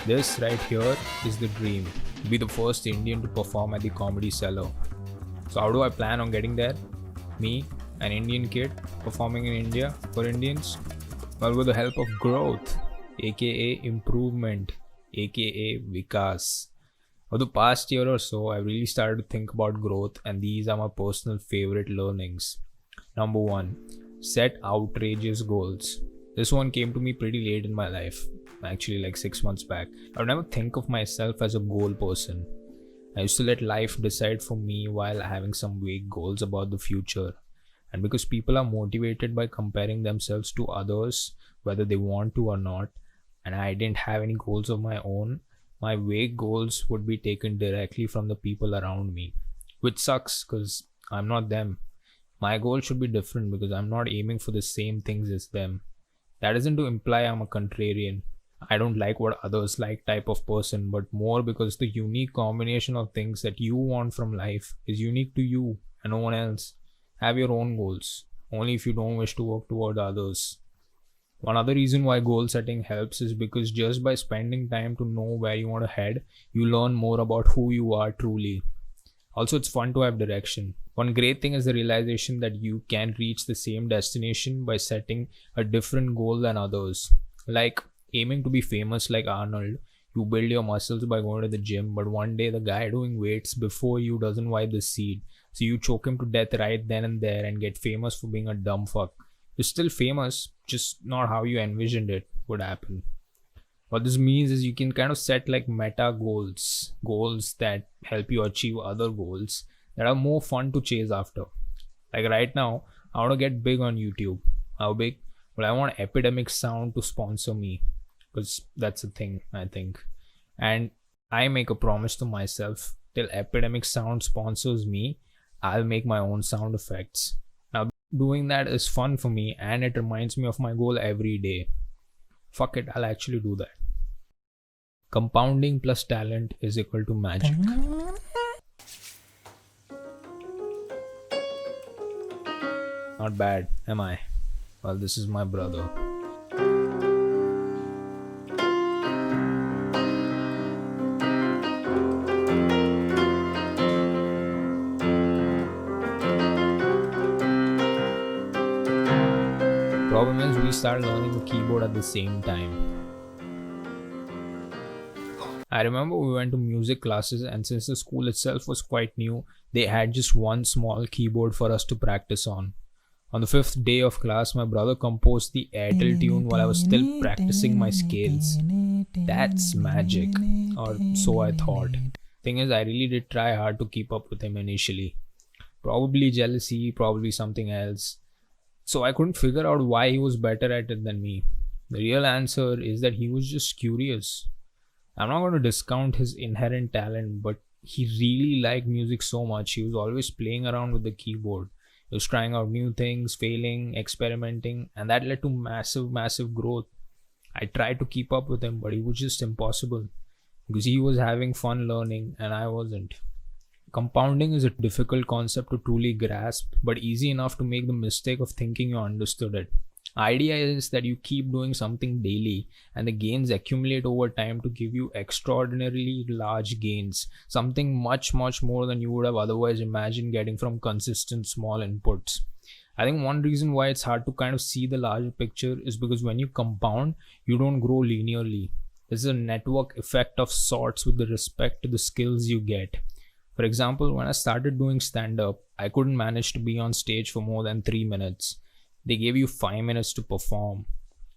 This right here is the dream. Be the first Indian to perform at the Comedy Cellar. So how do I plan on getting there? Me, an Indian kid, performing in India for Indians? Well, with the help of growth, aka improvement, aka Vikas. For the past year or so, I really started to think about growth, and these are my personal favorite learnings. Number one, set outrageous goals. This one came to me pretty late in my life, actually, like 6 months back. I would never think of myself as a goal person. I used to let life decide for me while having some vague goals about the future. And because people are motivated by comparing themselves to others, whether they want to or not, and I didn't have any goals of my own, my vague goals would be taken directly from the people around me, which sucks because I'm not them. My goal should be different because I'm not aiming for the same things as them. That isn't to imply I'm a contrarian. I don't like what others like type of person, but more because the unique combination of things that you want from life is unique to you and no one else. Have your own goals, only if you don't wish to work toward others. One other reason why goal setting helps is because just by spending time to know where you want to head, you learn more about who you are truly. Also, it's fun to have direction. One great thing is the realization that you can reach the same destination by setting a different goal than others. Like aiming to be famous like Arnold, you build your muscles by going to the gym, but one day the guy doing weights before you doesn't wipe the seat. So you choke him to death right then and there and get famous for being a dumb fuck. You're still famous, just not how you envisioned it would happen. What this means is you can kind of set like meta goals, goals that help you achieve other goals that are more fun to chase after. Like right now, I want to get big on YouTube. How big? Well, I want Epidemic Sound to sponsor me because that's a thing, I think. And I make a promise to myself till Epidemic Sound sponsors me, I'll make my own sound effects. Now, doing that is fun for me and it reminds me of my goal every day. Fuck it, I'll actually do that. Compounding plus talent is equal to magic. Not bad, am I? Well, this is my brother. Problem is, we start learning the keyboard at the same time. I remember we went to music classes, and since the school itself was quite new, they had just one small keyboard for us to practice on. On the fifth day of class, my brother composed the Airtel tune while I was still practicing my scales. That's magic, or so I thought. Thing is, I really did try hard to keep up with him initially. Probably jealousy, probably something else. So I couldn't figure out why he was better at it than me. The real answer is that he was just curious. I'm not going to discount his inherent talent, but he really liked music so much. He was always playing around with the keyboard. He was trying out new things, failing, experimenting, and that led to massive growth. I tried to keep up with him, but it was just impossible because he was having fun learning and I wasn't. Compounding is a difficult concept to truly grasp, but easy enough to make the mistake of thinking you understood it. Idea is that you keep doing something daily and the gains accumulate over time to give you extraordinarily large gains, something much more than you would have otherwise imagined getting from consistent small inputs. I think one reason why it's hard to kind of see the larger picture is because when you compound, you don't grow linearly. There's a network effect of sorts with the respect to the skills you get. For example, when I started doing stand-up, I couldn't manage to be on stage for more than 3 minutes. They gave you 5 minutes to perform.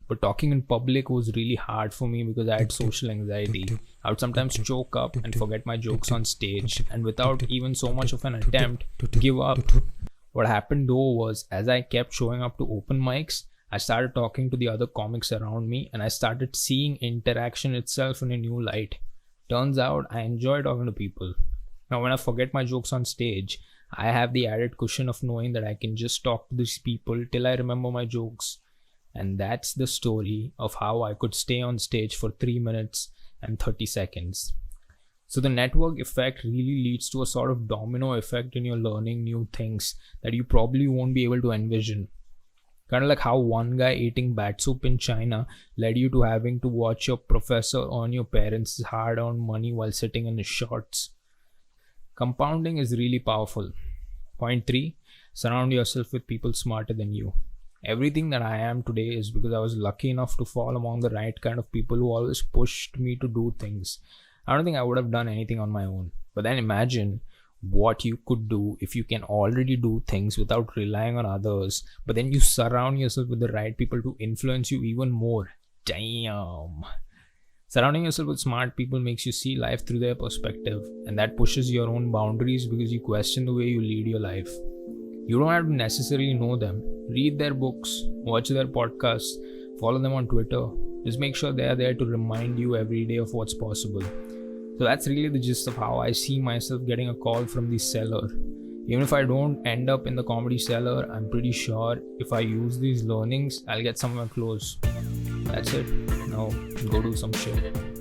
But talking in public was really hard for me because I had social anxiety. I would sometimes choke up and forget my jokes on stage, and without even so much of an attempt, give up. What happened though was, as I kept showing up to open mics, I started talking to the other comics around me and I started seeing interaction itself in a new light. Turns out I enjoy talking to people. Now when I forget my jokes on stage, I have the added cushion of knowing that I can just talk to these people till I remember my jokes. And that's the story of how I could stay on stage for 3 minutes and 30 seconds. So the network effect really leads to a sort of domino effect in your learning new things that you probably won't be able to envision. Kind of like how one guy eating bat soup in China led you to having to watch your professor earn your parents' hard earned money while sitting in his shorts. Compounding is really powerful. Point 3, surround yourself with people smarter than you. Everything that I am today is because I was lucky enough to fall among the right kind of people who always pushed me to do things. I don't think I would have done anything on my own. But then imagine what you could do if you can already do things without relying on others, but then you surround yourself with the right people to influence you even more. Damn. Surrounding yourself with smart people makes you see life through their perspective, and that pushes your own boundaries because you question the way you lead your life. You don't have to necessarily know them. Read their books, watch their podcasts, follow them on Twitter. Just make sure they are there to remind you every day of what's possible. So that's really the gist of how I see myself getting a call from the Cellar. Even if I don't end up in the Comedy Cellar, I'm pretty sure if I use these learnings, I'll get somewhere close. That's it. Now go do some shit.